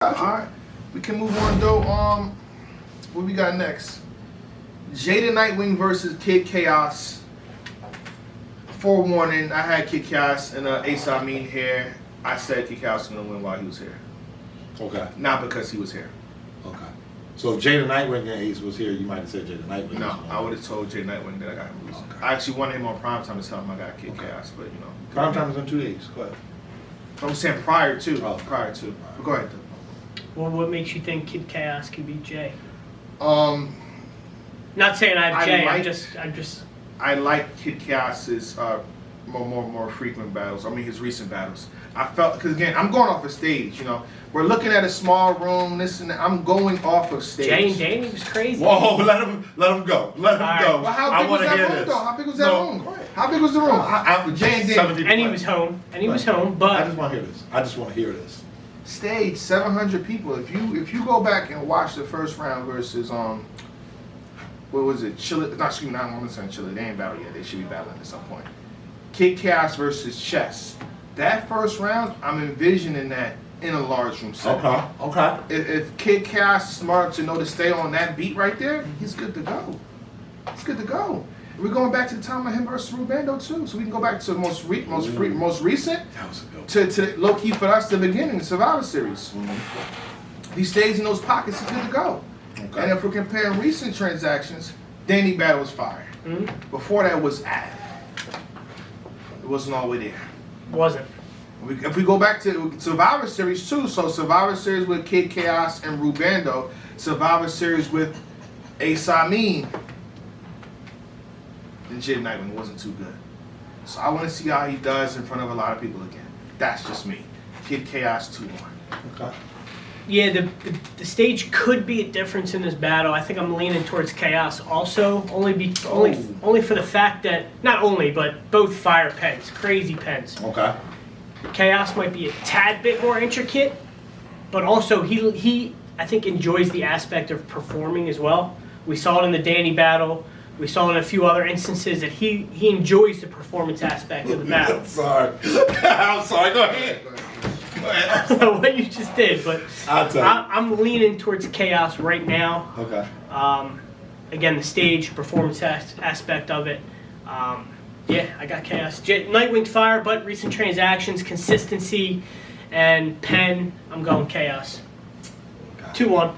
Alright, we can move on though. What we got next? Jada Nightwing versus Kid Chaos. Forewarning, I had Kid Chaos and Ace Amin here. I said Kid Chaos was gonna win while he was here. Okay. Not because he was here. Okay. So if Jada Nightwing and Ace was here, you might have said Jada Nightwing. No, I would have told Jada Nightwing that I got him losing. Okay. I actually wanted him on primetime to tell him I got Kid Chaos, but you know. Primetime is in 2 days. Go ahead. I'm saying prior to. Oh. Prior to. But go ahead. Well, what makes you think Kid Chaos can beat Jay? Not saying I have Jay. like, I'm just. I like Kid Chaos's more frequent battles. I mean, his recent battles. I felt because again, I'm going off of stage. You know, we're looking at a small room. This and that. I'm going off of stage. Jay and Danny was crazy. Whoa, let him go. Let him go. Well, how big was that room, though? How big was that room? How big was the room? Jay and Danny. And he was home. But I just want to hear this. Stage 700 people. If you go back and watch the first round versus what was it? Chilla? Not excuse me, not I'm saying Chilla. They ain't battled yet. They should be battling at some point. Kid Chaos versus Chess. That first round, I'm envisioning that in a large room setting. Okay. If Kid Chaos is smart to know to stay on that beat right there, he's good to go. He's good to go. We're going back to the time of him versus Rubando too, so we can go back to the most recent to low key for us the beginning, the Survivor Series. If he stays in those pockets, he's good to go. Okay. And if we're comparing recent transactions, Danny battle was fire. Before that was Av. It wasn't all the way there. Wasn't. If we go back to Survivor Series too, so Survivor Series with Kid Chaos and Rubando, Survivor Series with Ace Amin, and Jada Nightwing wasn't too good. So I want to see how he does in front of a lot of people again. That's just me. Kid Chaos 2-1. Okay. Yeah, the stage could be a difference in this battle. I think I'm leaning towards Chaos also, only for the fact that not only but both fire pens, crazy pens. Okay. Chaos might be a tad bit more intricate, but also he I think enjoys the aspect of performing as well. We saw it in the Danny battle. We saw it in a few other instances that he enjoys the performance aspect of the battle. I'm sorry. Go ahead. What you just did, but I'm leaning towards Chaos right now. Okay. Again, the stage performance aspect of it. Yeah, I got Chaos. Nightwing fire, but recent transactions, consistency, and pen. I'm going Chaos. 2-1.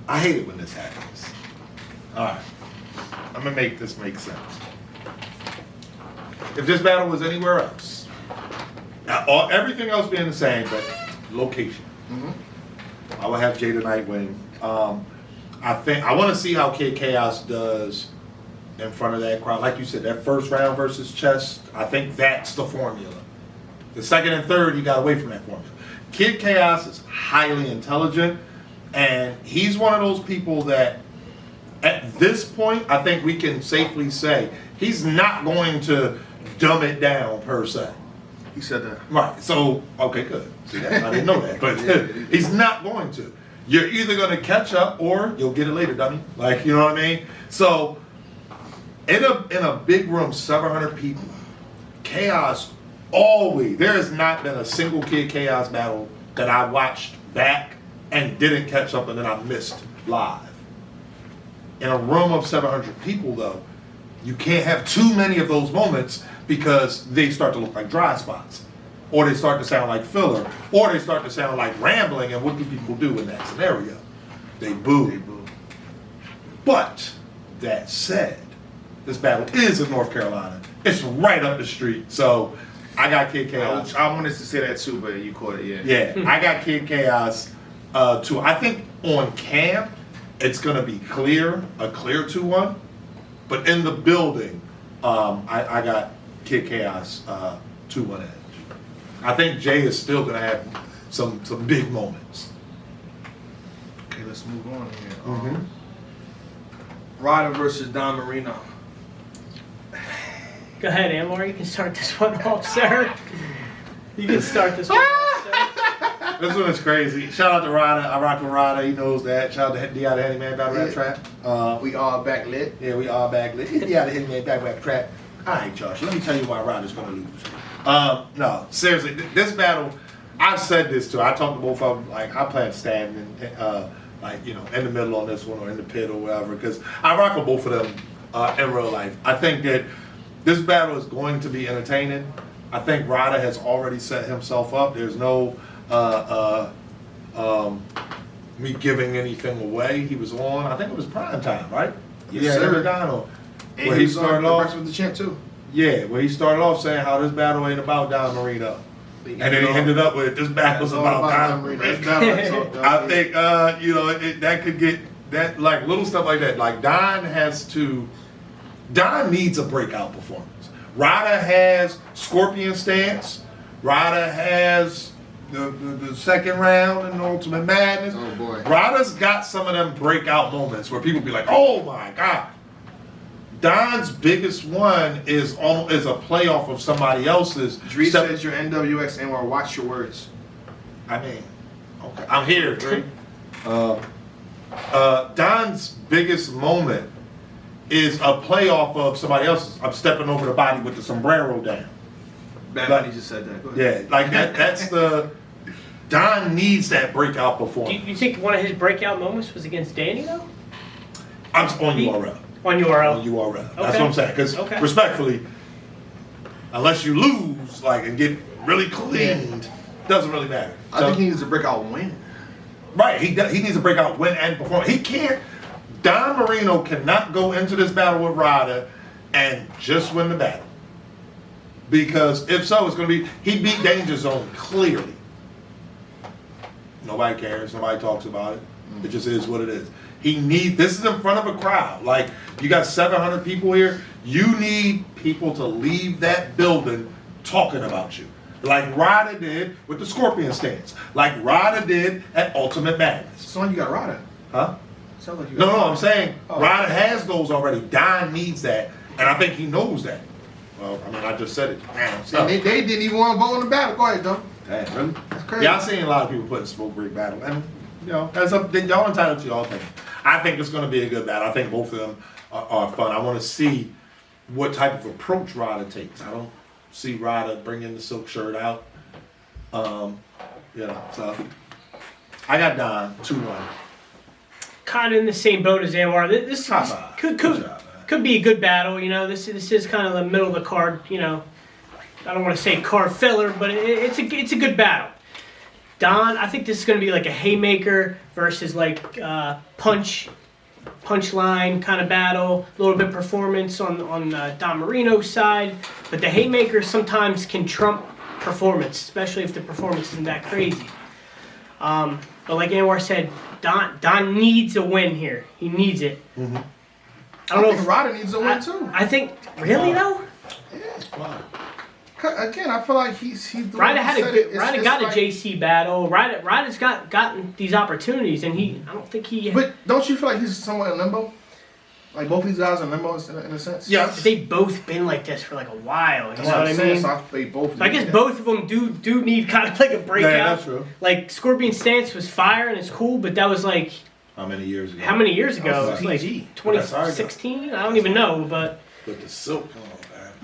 I hate it when this happens. All right. I'm going to make this make sense. If this battle was anywhere else, everything else being the same, but location, I would have Jada Nightwing. I want to see how Kid Chaos does in front of that crowd. Like you said, that first round versus Chess, I think that's the formula. The second and third, you got away from that formula. Kid Chaos is highly intelligent, and he's one of those people that, at this point, I think we can safely say he's not going to dumb it down per se. He said that. Right. So, okay, good. See, I didn't know that, but he's not going to. You're either going to catch up or you'll get it later, dummy. Like, you know what I mean? So, in a big room, 700 people, Chaos always, there has not been a single Kid Chaos battle that I watched back and didn't catch up and then I missed live. In a room of 700 people, though, you can't have too many of those moments because they start to look like dry spots, or they start to sound like filler, or they start to sound like rambling. And what do people do in that scenario? They boo. But that said, this battle is in North Carolina. It's right up the street. So I got Kid Chaos. I wanted to say that too, but you caught it, yeah. Yeah, I got Kid Chaos too. I think on camp, it's going to be a clear 2-1. But in the building, I got Kid Chaos 2-1 edge. I think Jay is still going to have some big moments. Okay, let's move on here. Ryder versus Don Marino. Go ahead, Amor. You can start this one off, sir. You can start this one off, sir. This one is crazy. Shout out to Ryder. I rock with Ryder. He knows that. Shout out to D out of Handyman Battle Rap Trap. We all back lit. Yeah, we all back lit. D out of Handyman Battle Rap Trap. All right, Josh. Let me tell you why Ryder's going to lose. No, seriously. This battle, I've said this too. I talked to both of them. Like I plan to stand in the middle on this one or in the pit or whatever, because I rock with both of them in real life. I think that this battle is going to be entertaining. I think Ryder has already set himself up. There's no me giving anything away. He was on. I think it was prime time, right? Yes, sir. Where And he was on started the off. Breakfast with the Champ too. Yeah, where he started off saying how this battle ain't about Don Marino. And then he ended up with this battle's about Don Marino. I think that could get that, like little stuff like that. Like Don needs a breakout performance. Ryder has Scorpion stance. Ryder has the second round in Ultimate Madness. Oh boy. Ryder's got some of them breakout moments where people be like, "Oh my God." Don's biggest one is a playoff of somebody else's. Dre says your NWX Anwar, watch your words. I mean, okay, I'm here, Dre. Don's biggest moment is a playoff of somebody else's. I'm stepping over the body with the sombrero down. Bad Bunny just said that. Go ahead. Yeah, like that's the. Don needs that breakout Do performance. you think one of his breakout moments was against Danny though? I'm on URL. On URL. On URL. That's Okay. what I'm saying. Because respectfully, unless you lose, like and get really cleaned, doesn't really matter. I think he needs to break out win. Right, he needs to break out win and perform. He can't. Don Marino cannot go into this battle with Ryder and just win the battle. Because if so, it's going to be he beat Danger Zone clearly. Nobody cares. Nobody talks about it. It just is what it is. This is in front of a crowd. Like, you got 700 people here. You need people to leave that building talking about you. Like Ryder did with the Scorpion stance. Like Ryder did at Ultimate Madness. So you got Ryder. Huh? Sounds like you No, got I'm saying Oh. Ryder has those already. Don needs that. And I think he knows that. Well, I mean, I just said it. Man, And they didn't even want to vote in the battle. Go ahead, though. Damn, really? That's crazy. Yeah, I've seen a lot of people putting smoke break battle, and that's up. Y'all entitled to y'all thing. I think it's going to be a good battle. I think both of them are fun. I want to see what type of approach Ryder takes. I don't see Ryder bringing the silk shirt out. So I got Don 2-1. Kind of in the same boat as Anwar. This Good job, could be a good battle. This is kind of the middle of the card. I don't want to say card filler, but it's a good battle. Don, I think this is going to be like a haymaker versus like punchline kind of battle. A little bit performance on Don Marino's side, but the haymaker sometimes can trump performance, especially if the performance isn't that crazy. But like Anwar said, Don needs a win here. He needs it. Mm-hmm. I don't know think if Ryder needs a win too. I think really though. Wow. Again, I feel like he's Ryder got a like, JC battle. Ryder's gotten these opportunities, and I don't think he. But don't you feel like he's somewhat in limbo? Like both these guys are in limbo in a sense. Yes. They've both been like this for like a while. You That's know what I mean? So they both. So I guess both of them do need kind of like a breakout. Yeah, that's true. Like Scorpion Stance was fire and it's cool, but that was like How many years ago? how many years ago? That It was was like PG. 2016. I don't even know, but With the silk.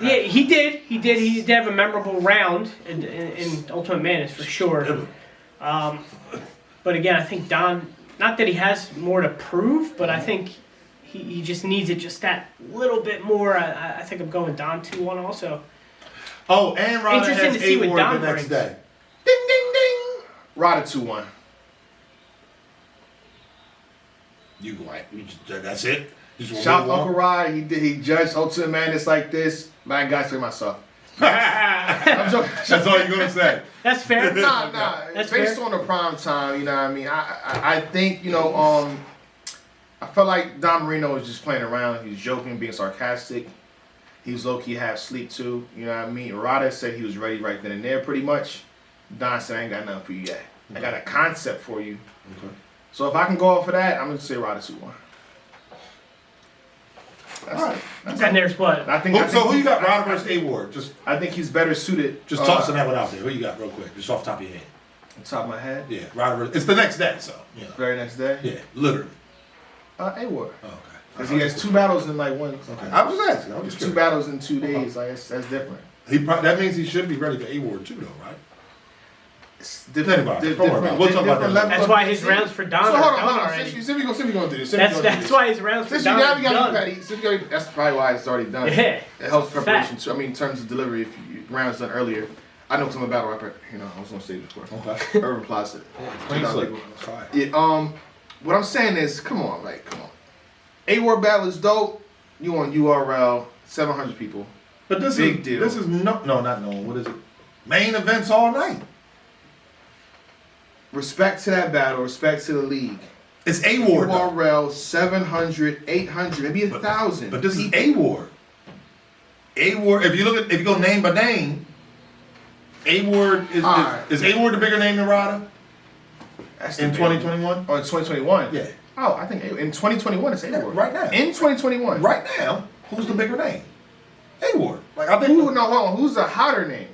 yeah, he did. He did have a memorable round in Ultimate Madness for sure. But again, I think Don. Not that he has more to prove, but I think he just needs it just that little bit more. I think I'm going Don 2-1 also. Oh, and Ryder Interesting has to see what A-Ward Don the next brings. day. Ding ding ding. Ryder 2-1. You go like, that's it? You just Shout wanna out move Uncle Ryder. He judged Ultimate Madness like this. Man, I gotta say myself. on? I'm joking. That's all you're gonna say. That's fair. Nah. That's Based fair. on the prime time, you know what I mean? I think, I felt like Don Marino was just playing around. He was joking, being sarcastic. He was low-key half sleep too, you know what I mean? Ryder said he was ready right then and there pretty much. Don said, I ain't got nothing for you yet. I got a concept for you. Okay. So if I can go off of that, I'm going to say Ryder 2-1. That's All right. And there's what? I think, So who you got, Ryder versus A-Ward? Just he's better suited. tossing that one out there. Who you got real quick? Just off the top of your head. On top of my head. Yeah, Ryder versus... It's the next day, so, you know. Very next day. Yeah, literally. A-Ward. Oh, okay. Because he has 2 battles in like one. Okay. I was just asking. I was just 2 curious. battles in 2 days. Like that's different. That means he should be ready for A-Ward too, though, right? It's Think about it. Don't worry about it. We'll talk about that later. That's why his rounds for Don So are hold done on. already. Since we gonna do this. That's why his rounds for Since you Don now are we got done. petty. That's probably why it's already done. Yeah. It helps Fact. preparation too. I mean, in terms of delivery, if you rounds done earlier. I know because I'm a battle rapper. You know, I was on stage before. Okay. Urban Plaza. Fine. Yeah, what I'm saying is, come on. A-War battle is dope. You on URL, 700 people. But this Big is deal. This is not known. What is it? Main events all night. Respect to that battle. Respect to the league. It's A-War. though. URL 700, 800, maybe 1,000. But this is A-War. A-War. If you go name by name, A-War is A-War the bigger name than Rada That's in debatable. 2021? Oh, in 2021? Yeah. Oh, I think in 2021 it's A-War. Right now. In 2021. Right now, who's the bigger name? A-War. Like I think. Hold on. Who's the hotter name?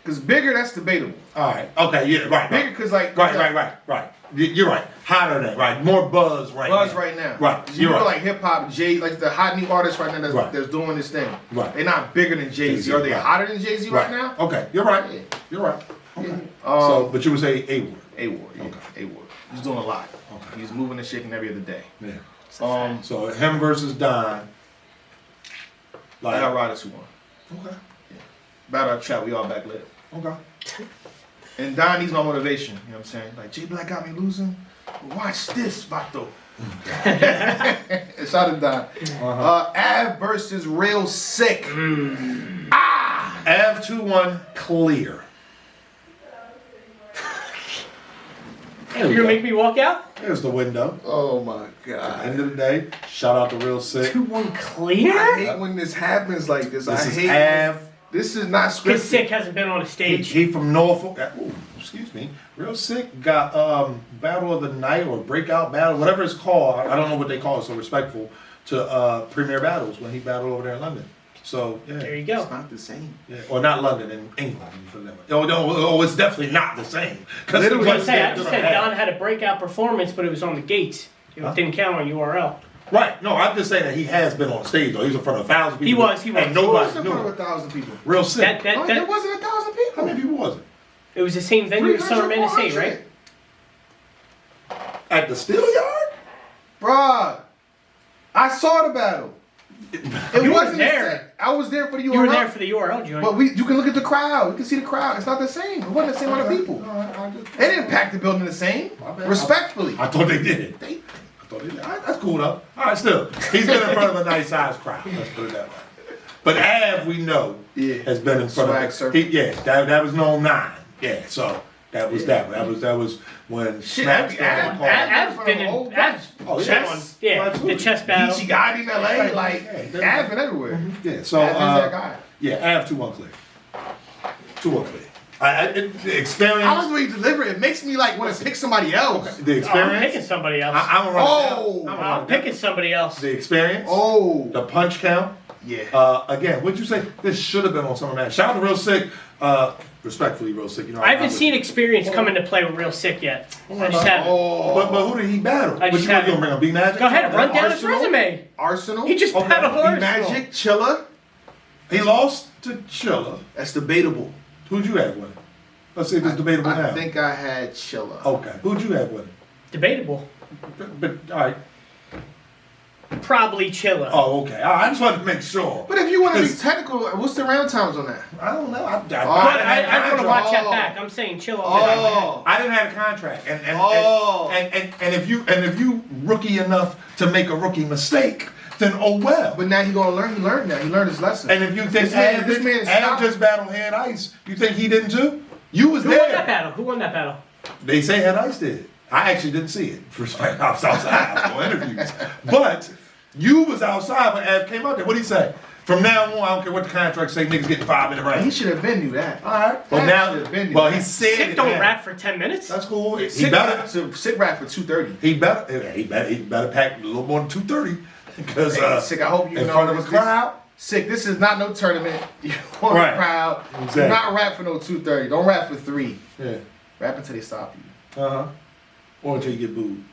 Because bigger, that's debatable. All right. Okay. Yeah. Right. Bigger, because Right. You're right. Hotter than right. More buzz right now. Buzz right now. Right. You You're know, right. like hip hop, Jay, like the hot new artists right now that's doing this thing. Right. They're not bigger than Jay-Z. Jay-Z, Are they right. hotter than Jay-Z right now? Okay. You're right. Yeah. You're right. Okay. Yeah. So, but you would say A-War. A-War. Yeah. Okay. A-War. He's doing a lot. Okay. He's moving and shaking every other day. Yeah. So him versus Don. I got Riders who won. Okay. Battle our chat, we all back lit. Okay. And Don needs my motivation. You know what I'm saying? Like, J Black got me losing. Watch this, Vato. Shout out to Don. Av versus Real Sick. Av 2-1 clear. You're gonna make me walk out? There's the window. Oh my At the God. end of the day, shout out to Real Sick. 2-1 I clear? hate when this happens like this. This I is hate Av. This is not Because scripted. Sick hasn't been on a stage. He from Norfolk. Ooh, excuse me. Real Sick got Battle of the Night or Breakout Battle, whatever it's called. I don't know what they call it. So respectful to Premier Battles when he battled over there in London. So yeah. There you It's go. not the same. Yeah, or not London, in England. Oh, no, it's definitely not the same. I was Literally, gonna say, I just said Don had a breakout performance, but it was on the gates. It didn't count on URL. Right. No, I'm just saying that he has been on stage though. He was in front of 1,000 people. He was. And Who was nobody in knew front of him. 1,000 people? Real Sick. There wasn't 1,000 people. How many people was it? It was the same venue as 300, Summer Madness 8, 400. right? At the Steel Yard? Bruh, I saw the battle. It You wasn't were there. the same. I was there for the URL. You were there for the URL joint. But you can look at the crowd. You can see the crowd. It's not the same. It wasn't the same amount of people. They didn't pack the building the same. My bad. Respectfully. I thought they did. I thought they did. All right, that's cool though. All right, still. He's been in front of a nice sized crowd. Let's put it that way. But Av, we know, has been in front Swag of surfer. that was no 9. Yeah, so that was that. That was when Snap started calling. Av's been in. Av's Oh, been yes. on. Yeah, Oh, absolutely. the chess battle. She got in LA. Like, Yeah. Av been everywhere. Yeah, so Av is that guy. yeah, Av 2-1 clear. 2-1 clear. The experience. I like the way you deliver it. It makes me like want to pick somebody else. The Oh, I'm experience. picking somebody else. I'm gonna run it down. Oh. I'm picking somebody else. The experience. Oh. The punch count. Yeah. Again, what'd you say? This should have been on Summer Madness. Shout out to Real Sick. Respectfully, Real Sick. You know, I haven't seen experience come into play with Real Sick yet. I just haven't. Oh. But who did he battle? I just Which one you haven't. gonna bring up? B Magic? Go ahead, run down his Arsenal? resume. Arsenal. He just Okay. battled B Arsenal. Magic, Chilla. He lost to Chilla. That's debatable. Who'd you have winning? Let's see if it's debatable I now. think I had Chilla. Okay. Who'd you have winning? Debatable. But all right. Probably Chilla. Oh, okay. All right, I just wanted to make sure. But if you want to be technical, what's the round times on that? I don't know. But I want to watch that Oh. back. I'm saying Chilla. Oh. I didn't have a contract, and Oh. if you rookie enough to make a rookie mistake, then oh well. But now he gonna learn. He learned now. He learned his lesson. And if you think This man is Av stopped. just battled Head Ice, you think he didn't too? You was Who won that there. battle? Who won that battle? They say Head Ice did. I actually didn't see it. I was outside. I was doing interviews, but you was outside when Av came out there. What did he say? From now on, I don't care what the contract say. Niggas getting 5 in the he range. should have been knew that. All right. Well Av now, should have been well knew he that. said Sick it don't now. rap for 10 minutes. That's cool. He Sick better. rap, so Sick rap for 230. He better pack a little more than 230 because Hey, Sick, I hope you in know front of a this- crowd. Sick, this is not no tournament. You want Right. a crowd. Exactly. Do not rap for no 230. Don't rap for 3. Yeah. Rap until they stop you. Uh huh. Or until you get booed.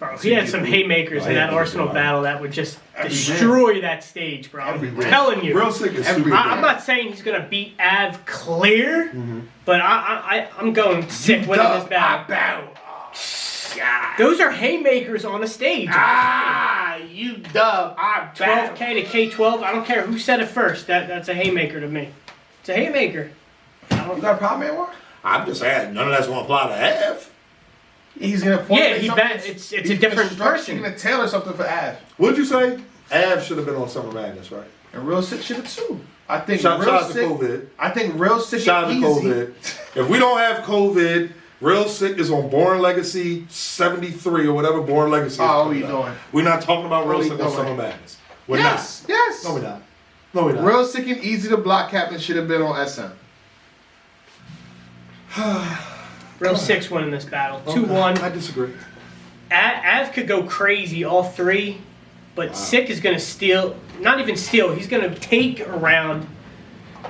Bro, he had some haymakers in that Arsenal battle that would just Every destroy that stage, bro. Every I'm man. telling you. Real Sick is Every- super. I'm not saying he's gonna beat Av clear, but I'm going Sick winning this battle. Those are haymakers on a stage. You dub. 12K to K12. I don't care who said it first. That's a haymaker to me. It's a haymaker. You got a problem, man? What? I'm just saying, none of that's gonna apply to Av. He's gonna He bet it's a different person. He's gonna tailor something for Av. What'd you say? Av should have been on Summer Madness, right? And Real Sick should have too. I think Shout Real out to Sick. COVID. I think Real Sick Shout out to easy. COVID. If we don't have COVID, Real Sick is on Born Legacy 73 or whatever Born Legacy is. Oh, what are you coming out. doing? We're not talking about Real What are Sick you on doing? Summer Madness. We're Yes, yes. not. No, we're not. No, we're not. Real Sick and Easy the Block Captain should have been on SM. Real Sick's winning this battle. Okay, 2-1. I disagree. Av could go crazy, all three, but Sick is gonna steal. Not even steal. He's gonna take a round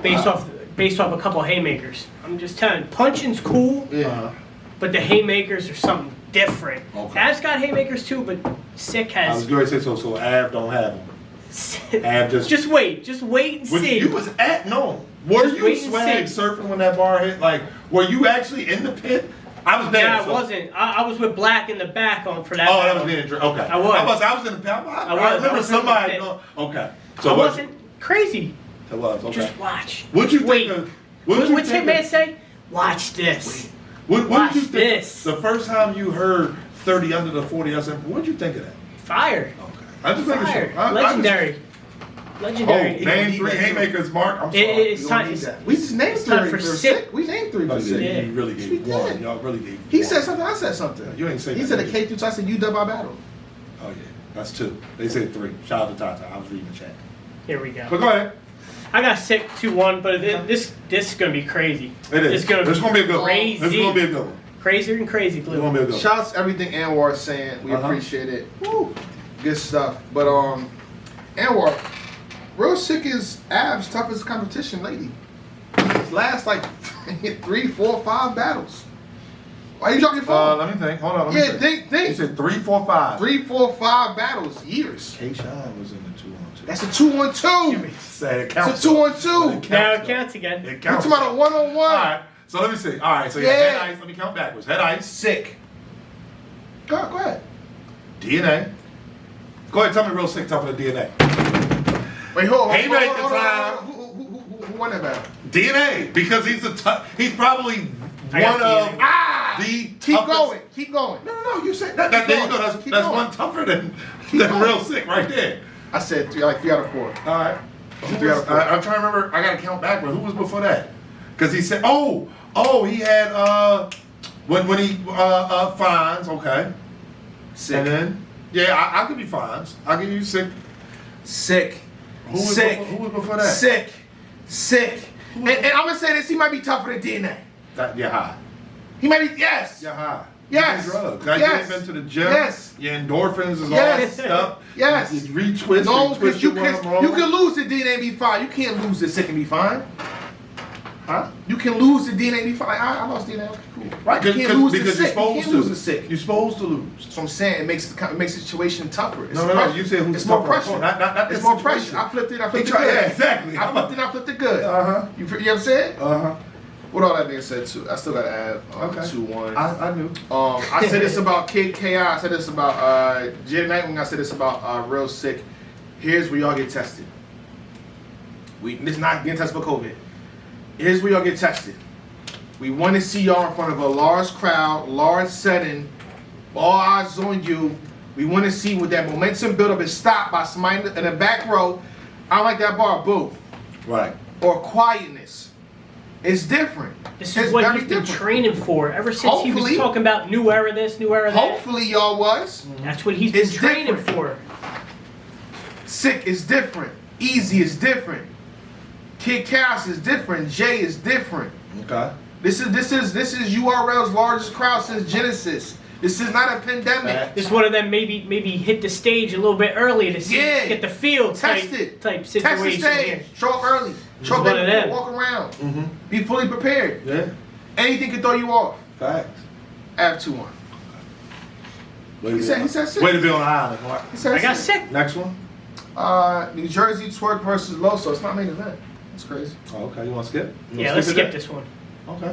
based off a couple haymakers. I'm just telling you, punching's cool, but the haymakers are something different. Okay. Av's got haymakers too, but Sick I was has. going to say so Av don't have them. Av Just wait and see. You was at no. Were Just you wait and swag see. surfing when that bar hit? Like, were you actually in the pit? I was there. Yeah, I so- wasn't. I was with Black in the back for that. Oh, that battle. was being okay. I was. I was in the pit. I was. remember I was in the somebody. pit. Okay. I So wasn't crazy. It was okay. Just watch. What'd you Just wait. think of? What'd you What's think Hitman of- say? Watch this. What Watch did you think? this. The first time you heard 30 under the 40, I said, what'd you think of that? Fire. Okay. I just making Fire. sure. Legendary. Oh, Legendary. name 3 haymakers, Mark. I'm sorry. It's We time. don't need It's, that. We just named it's time 3 for for Sick. Sick. We named 3 Oh, for yeah, Sick. Yeah. you really We gave one. did. Y'all really gave He one. said something, I said something. You ain't say He that, said a did K through, so I said you dub our battle. Oh, yeah. That's 2. They said 3. Shout out to Tata. I was reading the chat. here we go. But go ahead. I got Sick 2-1, but this is gonna be crazy. It is. It's gonna It's gonna be a good one. crazy. It's gonna be a good one. Crazier than crazy, It's gonna be a Glue. good one. Shouts to everything Anwar's saying. We appreciate it. Woo. Good stuff. But Anwar, Real Sick is Av's toughest competition lately. His last like 3, 4, 5 battles. Why are you talking for? Let me think. Hold on. Let me Yeah, think. think. He said 3, 4, 5. 3, 4, 5 battles, years. K-Shine was in the 2-on-2. That's a 2-1-2. Say it It's counts. a 2-1-2. Now it counts again. It We're counts. talking about a 1-on-1. All right. So let me see. All right. So you got Yeah. head ice. Let me count backwards. Head ice. Sick. Go ahead. DNA. Go ahead. Tell me Real Sick tougher than DNA. Wait, hold on. Haymaker Hold on. time. Who won that battle? DNA because he's he's probably I got one of DNA. the Keep toughest- going. Keep going. No. You said that. There you go. That's Keep going. one tougher than going. Real Sick right there. I said 3 out of 4. All right. Three out of four. I'm trying to remember. I got to count backward. Who was before that? Because he said, oh, he had when he fines. Okay. Sick. And then I'll give you fines. I'll give you Sick. Sick. Who was Sick. Before, who was before that? Sick. And I'm gonna say this. He might be tougher than DNA. You're high. He might be. Yes. You're high. Yes. You do drugs. Now Yes. you ain't been to the gym. Yes. Your endorphins is Yes. all that stuff. Yes. You retwist. No, retwist because you your arm can wrong. lose the DNA and be fine. You can't lose the Sick and be fine. Huh? You can lose the DNA and be fine. I lost DNA. Okay, cool. Right, You can't lose the because you're Sick. You supposed can't to. lose the Sick. You're supposed to lose. So I'm saying it makes the situation tougher. It's No. pressure. You said who's It's more tougher pressure. opponent, not It's the more situation. pressure. I flipped it. I flipped it tried- good. yeah, exactly. I flipped it good. Uh-huh. You know what I'm saying? Uh-huh. With all that being said, too, I still got to add Okay. 2-1. I knew. I said this about Kid KI. I said this about Jay Nightwing. I said this about Real Sick. Here's where y'all get tested. This not getting tested for COVID. Here's where y'all get tested. We want to see y'all in front of a large crowd, large setting, all eyes on you. We want to see what that momentum buildup is stopped by somebody in the back row. I like that bar, boo. Right. Or quietness. It's different. This It's is what very he's been different. training for ever since he was Hopefully. talking about new era this, new era that. Hopefully y'all was. That's what he's been It's training different. for. Sick is different. Easy is different. Kid Chaos is different. Jay is different. Okay. This is URL's largest crowd since Genesis. This is not a pandemic. Fact. This one of them maybe hit the stage a little bit early to see Yeah. get the feel type Test it. type Test the situation stage. here. Show up early. Show up one of there them. before, walk around. Mm-hmm. Be fully prepared. Yeah. Anything can throw you off. Facts. Av 2-1. Way to He be said on- 6. Way to be on the island. Mark. He said I got 6. sick. Next one. New Jersey twerk versus Loso. It's not main event. It's crazy. Oh, okay, you want to skip? You wanna Yeah, let's it skip then? this one. Okay.